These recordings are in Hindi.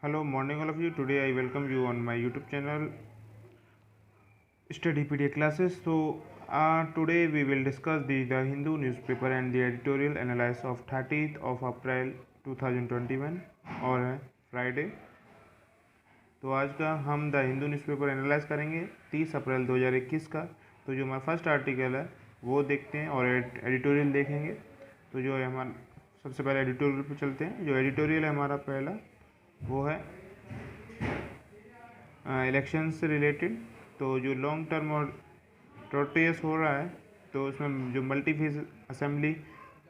Hello, morning all of you. Today I welcome you on my YouTube channel Study PDA classes. Today we will discuss the Hindu newspaper and the editorial analysis of 30th of April 2021 और है फ्राइडे। तो आज का हम द हिंदू न्यूज़पेपर एनालाइज करेंगे 30 अप्रैल 2021 का। तो जो हमारा फर्स्ट आर्टिकल है वो देखते हैं और एडिटोरियल देखेंगे। तो जो है हमारा सबसे पहले एडिटोरियल पे चलते हैं। जो एडिटोरियल है हमारा पहला वो है इलेक्शन से रिलेटेड। तो जो लॉन्ग टर्म और टॉर्टियस हो रहा है तो उसमें जो मल्टी फेज असेंबली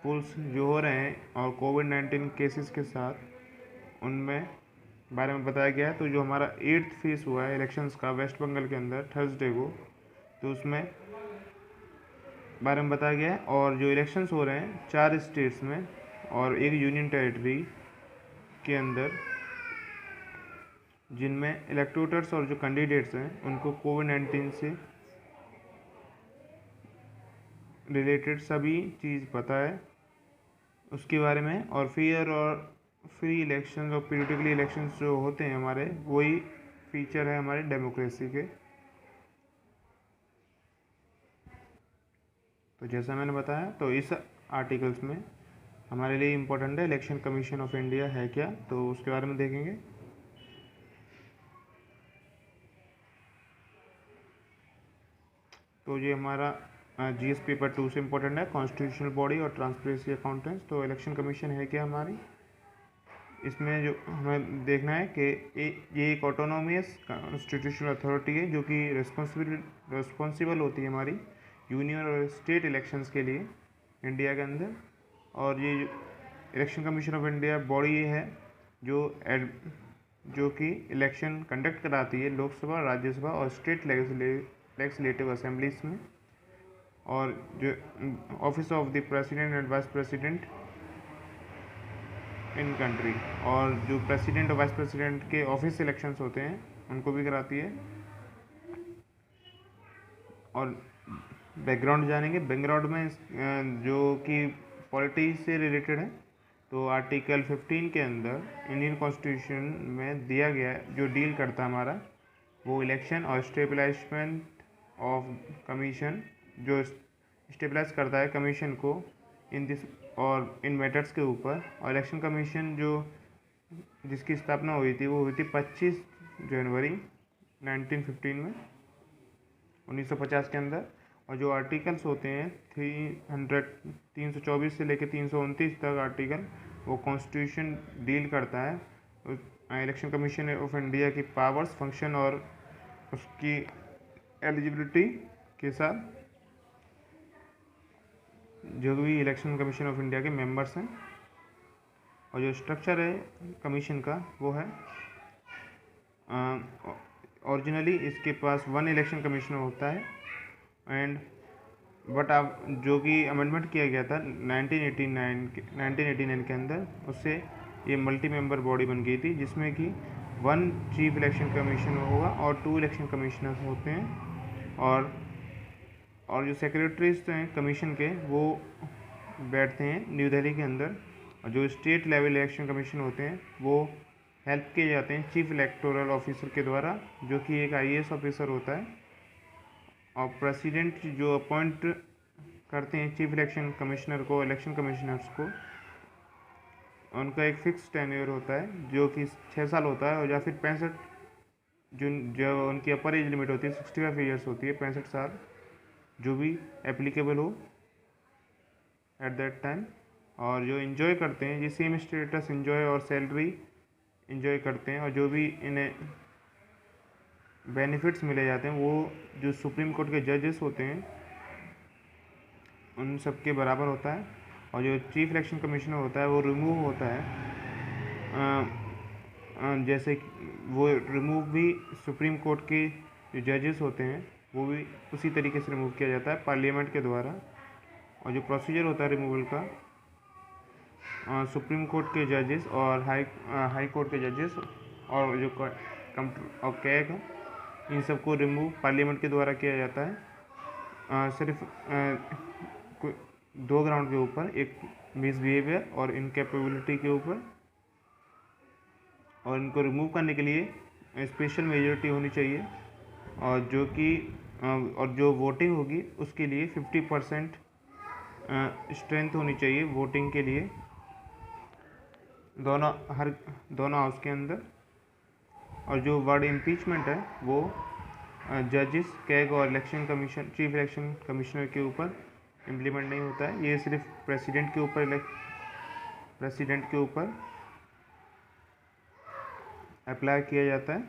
पोल्स जो हो रहे हैं और कोविड-19 केसेस के साथ उनमें बारे में बताया गया है। तो जो हमारा 8th फेज हुआ है इलेक्शंस का वेस्ट बंगाल के अंदर थर्सडे को, तो उसमें बारे में बताया गया है। और जो इलेक्शंस हो रहे हैं 4 स्टेट्स में और एक यूनियन टेरिटरी के अंदर, जिनमें इलेक्टोर्स और जो कैंडिडेट्स हैं उनको कोविड-19 से रिलेटेड सभी चीज़ पता है उसके बारे में। और फेयर और फ्री इलेक्शंस और पीरियडिकली इलेक्शंस जो होते हैं हमारे, वही फीचर है हमारे डेमोक्रेसी के। तो जैसा मैंने बताया, तो इस आर्टिकल्स में हमारे लिए इम्पोर्टेंट है इलेक्शन कमीशन ऑफ इंडिया है क्या, तो उसके बारे में देखेंगे। तो ये हमारा जीएस पेपर 2 से इम्पोर्टेंट है कॉन्स्टिट्यूशनल बॉडी और ट्रांसपेरेंसी अकाउंटेंट्स। तो इलेक्शन कमीशन है क्या हमारी, इसमें जो हमें देखना है कि ये एक ऑटोनोमियस कॉन्स्टिट्यूशनल अथॉरिटी है जो कि रिस्पॉन्सिबल होती है हमारी यूनियन और स्टेट इलेक्शंस के लिए इंडिया के अंदर। और ये election commission of India body है जो कि इलेक्शन कंडक्ट कराती है लोकसभा, राज्यसभा और स्टेट लेजिस्लेटिव असेंबलीज में। और जो office of the president and vice president in country, और जो प्रेसिडेंट और वाइस प्रेसिडेंट के ऑफिस इलेक्शंस होते हैं उनको भी कराती है। और बैकग्राउंड जानेंगे। बैकग्राउंड में जो कि पॉलिटी से रिलेटेड है, तो आर्टिकल 15 के अंदर इंडियन कॉन्स्टिट्यूशन में दिया गया है जो डील करता है हमारा वो इलेक्शन और स्टेबलाइजमेंट ऑफ कमीशन, जो स्टेबलाइज करता है कमीशन को इन दिस और इन मैटर्स के ऊपर। और इलेक्शन कमीशन जो जिसकी स्थापना हुई थी वो हुई थी 25 जनवरी 1915 में 1950 के अंदर। और जो आर्टिकल्स होते हैं 324 से लेकर 329 तक आर्टिकल, वो कॉन्स्टिट्यूशन डील करता है इलेक्शन कमीशन ऑफ इंडिया की पावर्स, फंक्शन और उसकी एलिजिबिलिटी के साथ जो भी इलेक्शन कमीशन ऑफ इंडिया के मेंबर्स हैं। और जो स्ट्रक्चर है कमीशन का वो है ओरिजिनली इसके पास 1 इलेक्शन कमिश्नर होता है एंड बट अब जो कि अमेंडमेंट किया गया था 1989 के अंदर, उससे ये मल्टी मेंबर बॉडी बन गई थी जिसमें कि 1 चीफ इलेक्शन कमिश्नर होगा और 2 इलेक्शन कमिश्नर होते हैं। और जो सेक्रेटरीज हैं कमीशन के वो बैठते हैं न्यू दिल्ली के अंदर। और जो स्टेट लेवल इलेक्शन कमीशन होते हैं वो हेल्प किए जाते हैं चीफ इलेक्टोरल ऑफिसर के द्वारा, जो कि एक IAS ऑफिसर होता है। और प्रेसिडेंट जो अपॉइंट करते हैं चीफ इलेक्शन कमिश्नर को, इलेक्शन कमिश्नर्स को, उनका एक फिक्स टेन्योर होता है जो कि 6 साल होता है। और या फिर 65 जो उनकी अपर एज लिमिट होती है 65 ईयर्स होती है, 65 साल जो भी एप्लीकेबल हो एट दैट टाइम। और जो इन्जॉय करते हैं ये सेम स्टेटस इन्जॉय और सैलरी इन्जॉय करते हैं। और जो भी इन्हें बेनिफिट्स मिले जाते हैं वो जो सुप्रीम कोर्ट के जजेस होते हैं उन सब के बराबर होता है। और जो चीफ इलेक्शन कमिश्नर होता है वो रिमूव होता है, जैसे वो रिमूव भी सुप्रीम कोर्ट के जो जजेस होते हैं वो भी उसी तरीके से रिमूव किया जाता है पार्लियामेंट के द्वारा। और जो प्रोसीजर होता है रिमूवल का, सुप्रीम कोर्ट के जजेस और हाई कोर्ट के जजेस और जो और कैग, इन सबको रिमूव पार्लियामेंट के द्वारा किया जाता है सिर्फ 2 ग्राउंड के ऊपर, एक मिसबिहेवियर और इनकेपेबिलिटी के ऊपर। और इनको रिमूव करने के लिए स्पेशल मेजॉरिटी होनी चाहिए, और जो वोटिंग होगी उसके लिए 50% स्ट्रेंथ होनी चाहिए वोटिंग के लिए दोनों हाउस के अंदर। और जो वर्ड इम्पीचमेंट है वो जजेस, कैग और चीफ इलेक्शन कमिश्नर के ऊपर इम्प्लीमेंट नहीं होता है। ये सिर्फ प्रेसिडेंट के ऊपर अप्लाई किया जाता है।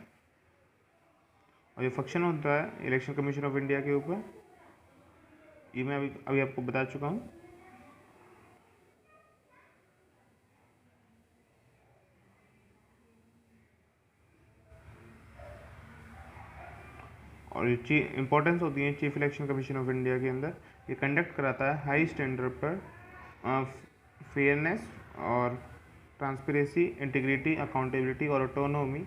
और ये फंक्शन होता है इलेक्शन कमीशन ऑफ इंडिया के ऊपर, ये मैं अभी आपको बता चुका हूँ। और ये इंपॉर्टेंस होती है chief election commission of India के अंदर। ये कंडक्ट कराता है हाई स्टैंडर्ड पर फेयरनेस और ट्रांसपेरेंसी, इंटीग्रिटी, अकाउंटेबिलिटी और ऑटोनोमी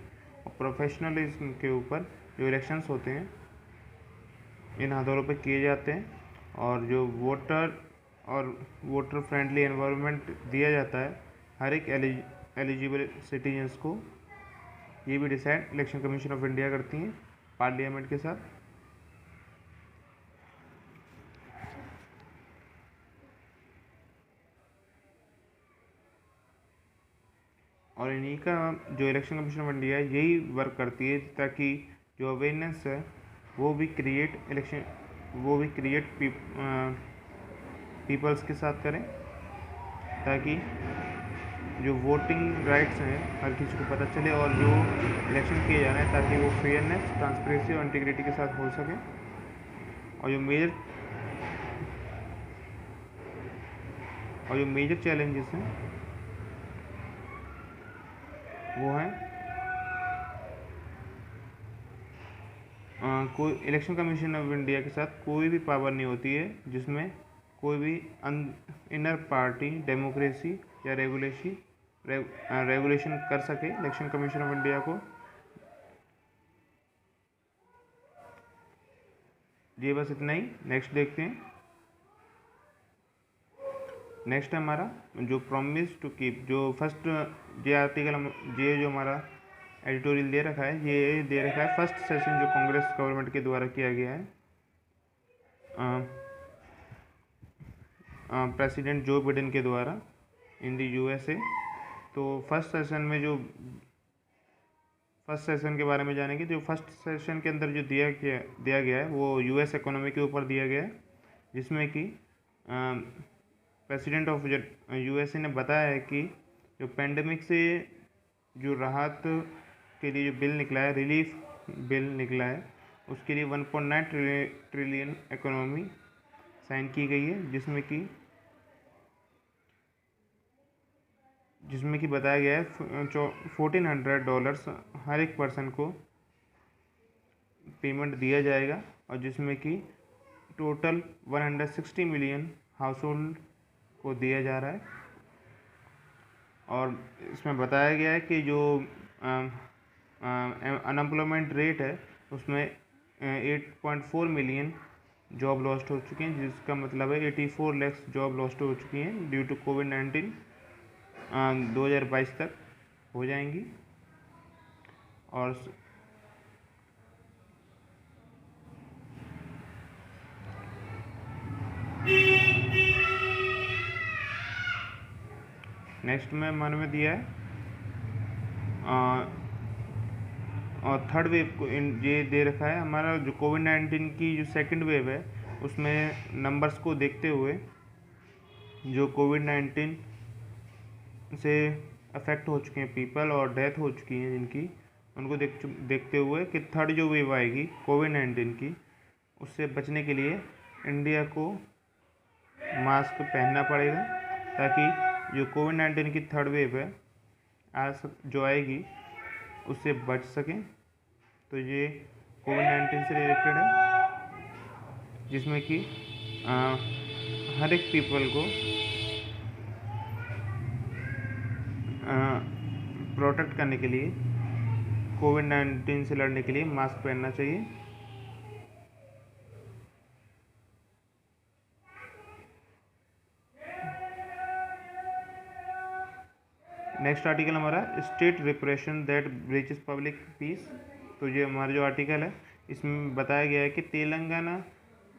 और प्रोफेशनलिज्म के ऊपर जो इलेक्शंस होते हैं इन आधारों पर किए जाते हैं। और जो वोटर फ्रेंडली एनवायरनमेंट दिया जाता है हर एक एलिजिबल सिटीजन्स को, ये भी decide election commission of India करती हैं पार्लियामेंट के साथ। और इन्हीं का जो इलेक्शन कमीशन ऑफ इंडिया है यही वर्क करती है ताकि जो अवेयरनेस है वो भी क्रिएट पीपल्स के साथ करें, ताकि जो वोटिंग राइट्स हैं हर किसी को पता चले और जो इलेक्शन किए जा रहे हैं ताकि वो फेयरनेस, ट्रांसपेरेंसी और इंटीग्रिटी के साथ हो सके। और जो मेजर चैलेंजेस हैं वो हैं कोई इलेक्शन कमीशन ऑफ इंडिया के साथ कोई भी पावर नहीं होती है जिसमें कोई भी इनर पार्टी डेमोक्रेसी या रेगुलेशन कर सके इलेक्शन कमीशन ऑफ इंडिया को। ये बस इतना ही। नेक्स्ट देखते हैं। नेक्स्ट है हमारा जो प्रॉमिस टू कीप, जो फर्स्ट ये आर्टिकल ये जो हमारा एडिटोरियल दे रखा है, ये दे रखा है फर्स्ट सेशन जो कांग्रेस गवर्नमेंट के द्वारा किया गया है प्रेसिडेंट जो बिडेन के द्वारा इन दी यूएसए। तो फर्स्ट सेशन के बारे में जानेंगे। जो फर्स्ट सेशन के अंदर जो दिया गया है वो यूएस इकोनॉमी के ऊपर दिया गया है, जिसमें कि प्रेसिडेंट ऑफ यूएसए ने बताया है कि जो पेंडेमिक से जो राहत के लिए जो बिल निकला है, रिलीफ बिल निकला है, उसके लिए 1.9 ट्रिलियन इकोनॉमी साइन की गई है, जिसमें कि बताया गया है $1,400 हर एक पर्सन को पेमेंट दिया जाएगा, और जिसमें कि टोटल 160 मिलियन हाउस होल्ड को दिया जा रहा है। और इसमें बताया गया है कि जो अनएम्प्लॉयमेंट रेट है उसमें 8.4 मिलियन जॉब लॉस्ट हो चुकी हैं, जिसका मतलब है 84 लाख जॉब लॉस्ट हो चुकी हैं ड्यू टू कोविड-19 2022 तक हो जाएंगी। और नेक्स्ट में मन में दिया है और थर्ड वेव को ये दे रखा है हमारा जो कोविड-19 की जो सेकंड वेव है उसमें नंबर्स को देखते हुए, जो कोविड-19 से अफेक्ट हो चुके हैं पीपल और डेथ हो चुकी हैं जिनकी, उनको देखते हुए कि थर्ड जो वेव आएगी कोविड-19 की, उससे बचने के लिए इंडिया को मास्क पहनना पड़ेगा, ताकि जो कोविड-19 की थर्ड वेव है जो आएगी उससे बच सकें। तो ये कोविड-19 से रिलेटेड है, जिसमें कि हर एक पीपल को प्रोटेक्ट करने के लिए, कोविड-19 से लड़ने के लिए मास्क पहनना चाहिए। नेक्स्ट आर्टिकल हमारा state repression that breaches public piece. तो ये हमारा जो आर्टिकल है इसमें बताया गया है कि तेलंगाना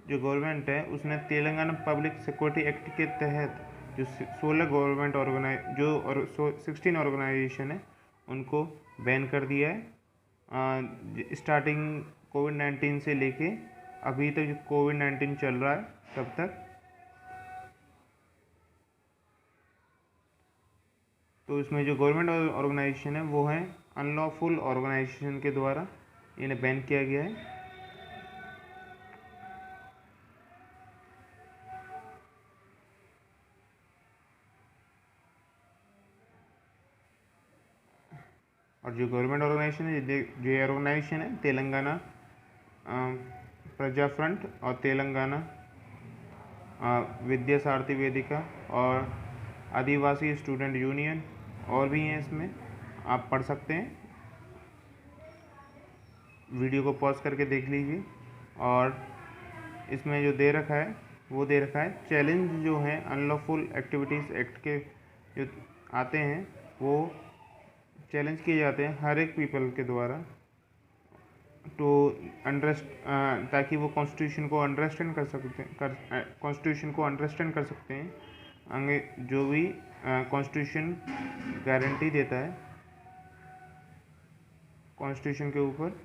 जो गवर्नमेंट है उसने तेलंगाना पब्लिक सिक्योरिटी एक्ट के तहत जो 16 गवर्नमेंट जो 16 ऑर्गेनाइजेशन है उनको बैन कर दिया है स्टार्टिंग कोविड-19 से लेके अभी तक जो कोविड-19 चल रहा है तब तक। तो इसमें जो गवर्नमेंट ऑर्गेनाइजेशन है वो है अनलॉफुल ऑर्गेनाइजेशन के द्वारा इन्हें बैन किया गया है। और जो गवर्नमेंट ऑर्गेनाइजेशन है जो ऑर्गेनाइजेशन है तेलंगाना प्रजा फ्रंट और तेलंगाना विद्या सारथी वेदिका और आदिवासी स्टूडेंट यूनियन और भी हैं। इसमें आप पढ़ सकते हैं, वीडियो को पॉज करके देख लीजिए। और इसमें जो दे रखा है वो दे रखा है चैलेंज जो है अनलॉफुल एक्टिविटीज़ एक्ट के जो आते हैं वो चैलेंज किए जाते हैं हर एक पीपल के द्वारा तो ताकि वो कॉन्स्टिट्यूशन को अंडरस्टैंड कर सकते हैं कॉन्स्टिट्यूशन को अंडरस्टैंड कर सकते हैं आगे जो भी कॉन्स्टिट्यूशन गारंटी देता है कॉन्स्टिट्यूशन के ऊपर।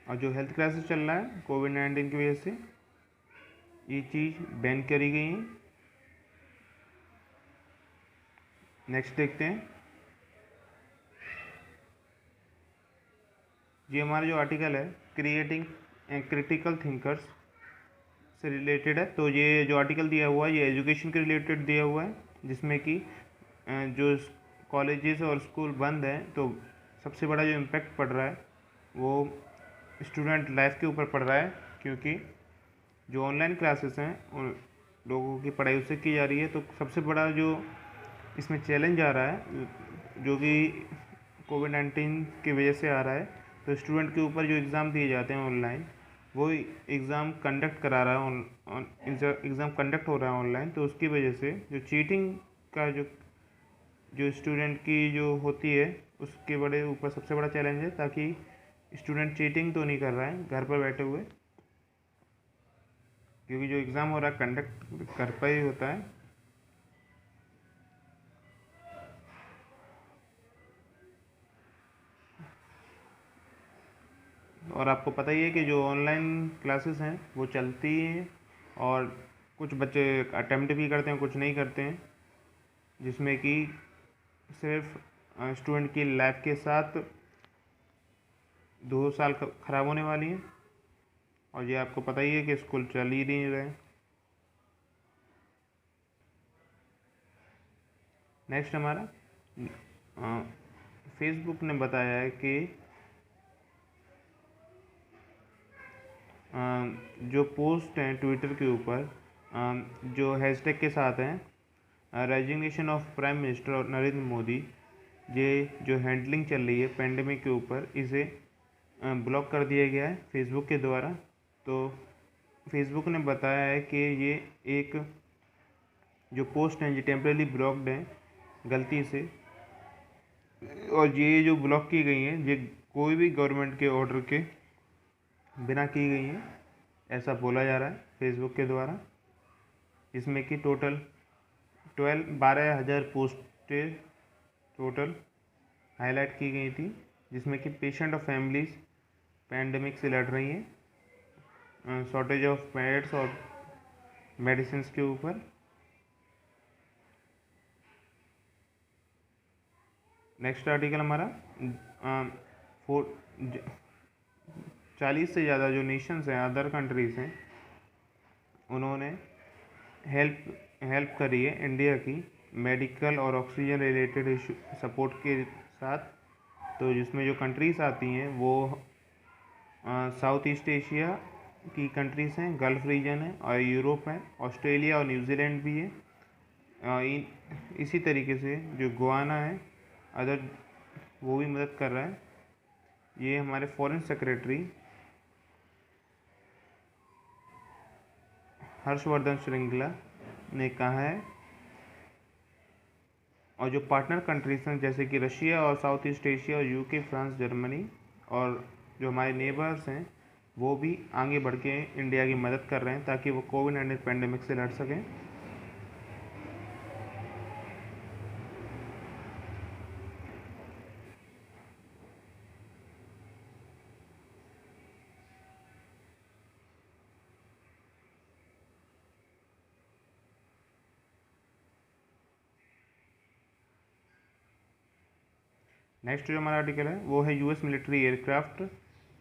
और जो हेल्थ क्राइसिस चल रहा है कोविड-19 की वजह से ये चीज़ बैन करी गई है। नेक्स्ट देखते हैं, ये हमारा जो आर्टिकल है क्रिएटिंग क्रिटिकल थिंकर्स से रिलेटेड है। तो ये जो आर्टिकल दिया हुआ है ये एजुकेशन के रिलेटेड दिया हुआ है जिसमें कि जो कॉलेजेस और स्कूल बंद हैं तो सबसे बड़ा जो इम्पैक्ट पड़ रहा है वो स्टूडेंट लाइफ के ऊपर पड़ रहा है क्योंकि जो ऑनलाइन क्लासेस हैं उन लोगों की पढ़ाई उससे की जा रही है। तो सबसे बड़ा जो इसमें चैलेंज आ रहा है जो कि कोविड-19 की वजह से आ रहा है तो स्टूडेंट के ऊपर जो एग्ज़ाम दिए जाते हैं ऑनलाइन वो एग्ज़ाम कंडक्ट करा रहा है एग्ज़ाम कंडक्ट हो रहा है ऑनलाइन। तो उसकी वजह से जो चीटिंग का जो स्टूडेंट की जो होती है उसके बड़े ऊपर सबसे बड़ा चैलेंज है ताकि स्टूडेंट चीटिंग तो नहीं कर रहा है घर पर बैठे हुए क्योंकि जो एग्ज़ाम हो रहा है कंडक्ट घर पर ही होता है। और आपको पता ही है कि जो ऑनलाइन क्लासेस हैं वो चलती हैं और कुछ बच्चे अटेम्प्ट भी करते हैं कुछ नहीं करते हैं जिसमें कि सिर्फ स्टूडेंट की लाइफ के साथ 2 साल ख़राब होने वाली हैं। और ये आपको पता ही है कि स्कूल चल ही नहीं रहे। नेक्स्ट हमारा फेसबुक ने बताया है कि जो पोस्ट हैं ट्विटर के ऊपर जो हैशटैग के साथ हैं रेजिग्नेशन ऑफ प्राइम मिनिस्टर और नरेंद्र मोदी ये जो हैंडलिंग चल रही है पेंडेमिक के ऊपर इसे ब्लॉक कर दिया गया है फेसबुक के द्वारा। तो फेसबुक ने बताया है कि ये एक जो पोस्ट हैं ये टेम्परेरी ब्लॉक्ड हैं गलती से और ये जो ब्लॉक की गई हैं ये कोई भी गवर्नमेंट के ऑर्डर के बिना की गई हैं ऐसा बोला जा रहा है फेसबुक के द्वारा। इसमें कि टोटल 12,000 पोस्टें टोटल हाईलाइट की गई थी जिसमें कि पेशेंट और फैमिलीज पैंडमिक से लड़ रही हैं शॉर्टेज ऑफ बेड्स और मेडिसिन के ऊपर। नेक्स्ट आर्टिकल हमारा 40 से ज़्यादा जो नेशंस हैं अदर कंट्रीज़ हैं उन्होंने हेल्प करी है इंडिया की मेडिकल और ऑक्सीजन रिलेटेड इशू सपोर्ट के साथ। तो जिसमें जो कंट्रीज़ आती हैं वो साउथ ईस्ट एशिया की कंट्रीज़ हैं, गल्फ़ रीजन है और यूरोप है, ऑस्ट्रेलिया और न्यूजीलैंड भी है। इसी तरीके से जो गुआना है अदर वो भी मदद कर रहा है। ये हमारे फॉरेन सेक्रेटरी हर्षवर्धन श्रृंगला ने कहा है। और जो पार्टनर कंट्रीज हैं जैसे कि रशिया और साउथ ईस्ट एशिया और यूके, फ्रांस, जर्मनी और जो हमारे नेबर्स हैं वो भी आगे बढ़ के इंडिया की मदद कर रहे हैं ताकि वो कोविड-19 पैंडेमिक से लड़ सकें। नेक्स्ट जो हमारा आर्टिकल है वो है यूएस मिलिट्री एयरक्राफ्ट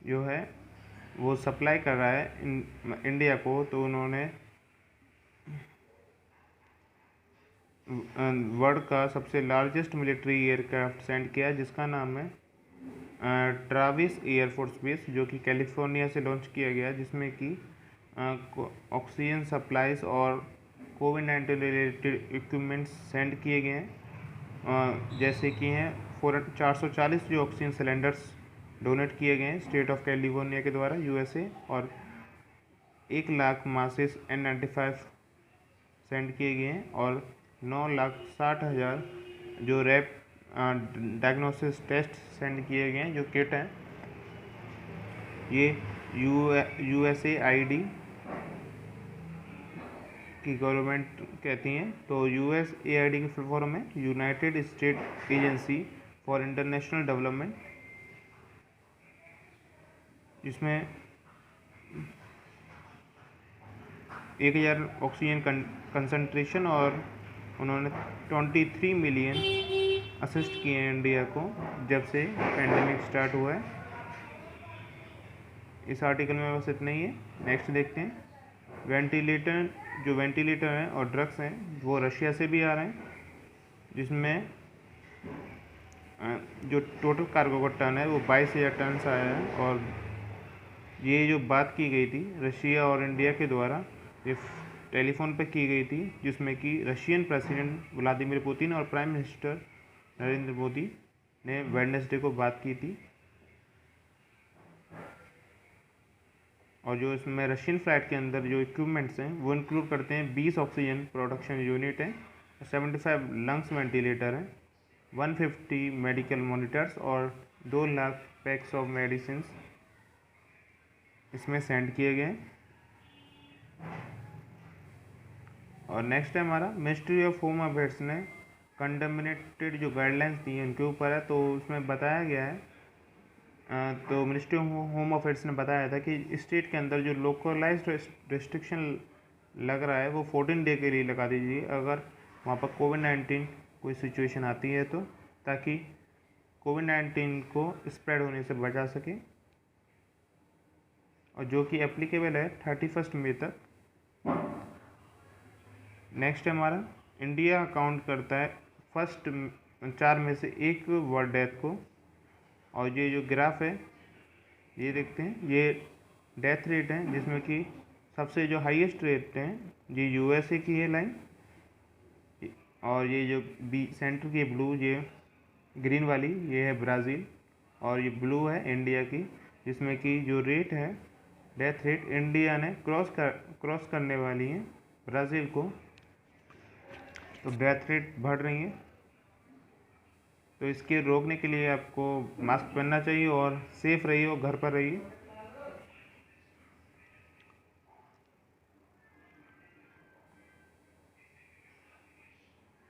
जो है वो सप्लाई कर रहा है इंडिया को। तो उन्होंने वर्ल्ड का सबसे लार्जेस्ट मिलिट्री एयरक्राफ्ट सेंड किया जिसका नाम है ट्राविस एयरफोर्स बेस, जो कि कैलिफोर्निया से लॉन्च किया गया, जिसमें कि ऑक्सीजन सप्लाईज और कोविड-19 रिलेटेड इक्विपमेंट्स सेंड किए गए हैं, जैसे कि हैं 440 जो ऑक्सीजन सिलेंडर्स डोनेट किए गए हैं स्टेट ऑफ कैलिफोर्निया के द्वारा यूएसए, और 1,00,000 मासेस N95 सेंड किए गए हैं और 9,60,000 जो रैप डायग्नोसिस टेस्ट सेंड किए गए हैं जो किट हैं। ये USAID की गवर्नमेंट कहती हैं। तो USAID की फुल फॉर्म है United state agency for international development, जिसमें 1,000 ऑक्सीजन कंसंट्रेशन और उन्होंने 23 मिलियन असिस्ट किए हैं इंडिया को जब से पैंडेमिक स्टार्ट हुआ है। इस आर्टिकल में बस इतना ही है। नेक्स्ट देखते हैं। जो वेंटिलेटर हैं और ड्रग्स हैं वो रशिया से भी आ रहे हैं, जिसमें जो टोटल कार्गो का टन है वो 22,000 टन से आया है। और ये जो बात की गई थी रशिया और इंडिया के द्वारा ये टेलीफोन पे की गई थी, जिसमें कि रशियन प्रेसिडेंट व्लादिमीर पुतिन और प्राइम मिनिस्टर नरेंद्र मोदी ने वेडनेसडे को बात की थी। और जो इसमें रशियन फ्लाइट के अंदर जो इक्विपमेंट्स हैं वो इंक्लूड करते हैं 20 ऑक्सीजन प्रोडक्शन यूनिट हैं, 75 लंग्स वेंटिलेटर हैं, 150 मेडिकल मॉनिटर्स और 2 लाख पैक्स ऑफ मेडिसिन इसमें सेंड किए गए हैं। और नेक्स्ट है हमारा मिनिस्ट्री ऑफ होम अफेयर्स ने कंडमिनेटेड जो गाइडलाइंस दी हैं उनके ऊपर है। तो उसमें बताया गया है, तो मिनिस्ट्री ऑफ होम अफेयर्स ने बताया था कि स्टेट के अंदर जो लोकलाइज्ड रेस्ट्रिक्शन लग रहा है वो 14 डे के लिए लगा दीजिए अगर वहाँ पर कोविड-19 कोई सिचुएशन आती है तो, ताकि कोविड-19 को स्प्रेड होने से बचा सके, और जो कि एप्लीकेबल है 31 मई तक। नेक्स्ट हमारा इंडिया काउंट करता है फर्स्ट 4 में से एक वर्ल्ड डेथ को। और ये जो ग्राफ है ये देखते हैं, ये डेथ रेट है जिसमें कि सबसे जो हाईएस्ट रेट है ये यूएसए की है लाइन, और ये जो सेंटर की ब्लू ये ग्रीन वाली ये है ब्राज़ील, और ये ब्लू है इंडिया की, जिसमें कि जो रेट है डेथ रेट इंडिया ने क्रॉस करने वाली है ब्राज़ील को, तो डेथ रेट बढ़ रही है। तो इसके रोकने के लिए आपको मास्क पहनना चाहिए और सेफ रहिए और घर पर रहिए।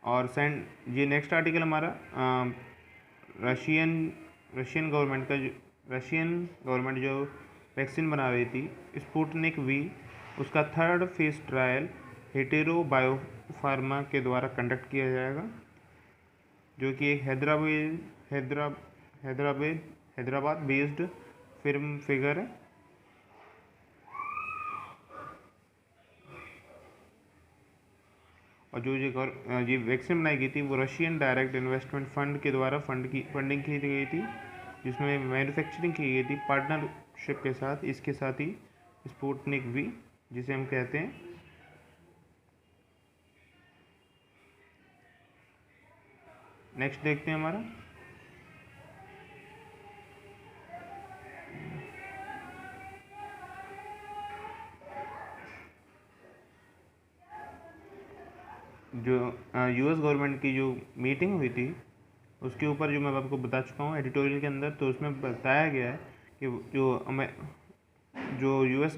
और ये नेक्स्ट आर्टिकल हमारा रशियन गवर्नमेंट जो वैक्सीन बना रही थी स्पुतनिक वी, उसका 3rd phase trial hetero biopharma के द्वारा कंडक्ट किया जाएगा, जो कि एक हैदराबाद बेस्ड फिल्म फिगर है। और जो ये वैक्सीन बनाई गई थी वो रशियन डायरेक्ट इन्वेस्टमेंट फंड के द्वारा फंडिंग की गई थी, जिसमें मैन्युफैक्चरिंग की गई थी पार्टनरशिप के साथ, इसके साथ ही स्पुतनिक वी जिसे हम कहते हैं। नेक्स्ट देखते हैं हमारा जो यूएस गवर्नमेंट की जो मीटिंग हुई थी उसके ऊपर जो मैं आपको बता चुका हूँ एडिटोरियल के अंदर, तो उसमें बताया गया है कि जो यूएस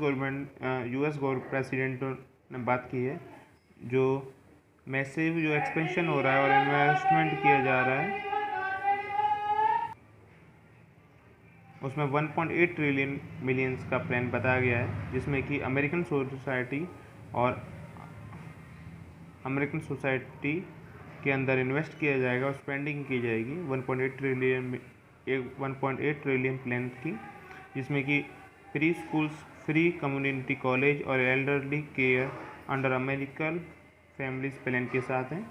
प्रेसिडेंट ने बात की है, जो मैसिव जो एक्सपेंशन हो रहा है और इन्वेस्टमेंट किया जा रहा है, उसमें 1.8 ट्रिलियन मिलियंस का प्लान बताया गया है, जिसमें कि अमेरिकन सोसाइटी के अंदर इन्वेस्ट किया जाएगा और स्पेंडिंग की जाएगी 1.8 ट्रिलियन प्लान की, जिसमें कि free schools, free community college और elderly care under American families plan के साथ हैं।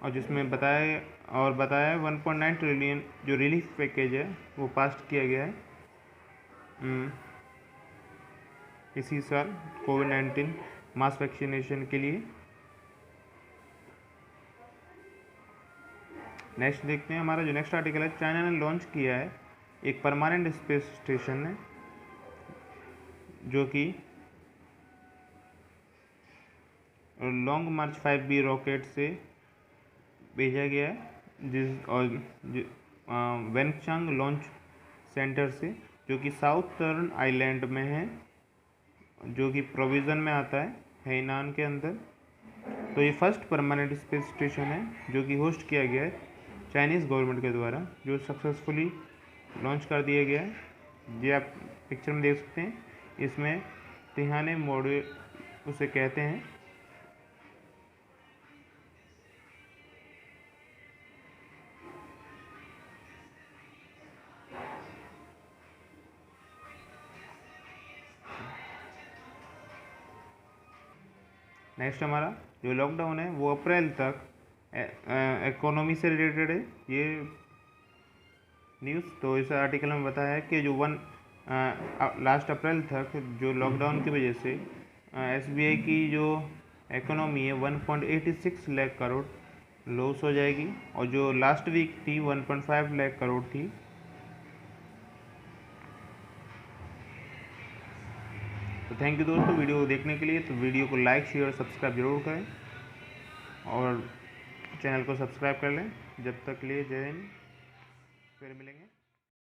और जिसमें बताया 1.9 ट्रिलियन जो रिलीफ पैकेज है वो पास किया गया है इसी साल कोविड-19 मास वैक्सीनेशन के लिए। नेक्स्ट देखते हैं, हमारा जो नेक्स्ट आर्टिकल है, चाइना ने लॉन्च किया है एक परमानेंट स्पेस स्टेशन है जो कि लॉन्ग मार्च 5B रॉकेट से भेजा गया है, वेनचांग लॉन्च सेंटर से, जो कि साउथर्न आइलैंड में है, जो कि प्रोविज़न में आता है हैनान के अंदर। तो ये फर्स्ट परमानेंट स्पेस स्टेशन है जो कि होस्ट किया गया है चाइनीज़ गवर्नमेंट के द्वारा, जो सक्सेसफुली लॉन्च कर दिया गया है। ये आप पिक्चर में देख सकते हैं, इसमें तिहाने मॉड्यूल उसे कहते हैं। नेक्स्ट हमारा जो लॉकडाउन है वो अप्रैल तक इकोनॉमी से रिलेटेड है ये न्यूज़। तो इस आर्टिकल में बताया है कि जो लास्ट अप्रैल तक जो लॉकडाउन की वजह से एसबीआई की जो इकोनॉमी है 1.86 लाख करोड़ लॉस हो जाएगी, और जो लास्ट वीक थी 1.5 लाख करोड़ थी। तो थैंक यू दोस्तों वीडियो देखने के लिए। तो वीडियो को लाइक, शेयर और सब्सक्राइब जरूर करें और चैनल को सब्सक्राइब कर लें। जब तक के लिए जय हिंद, फिर मिलेंगे।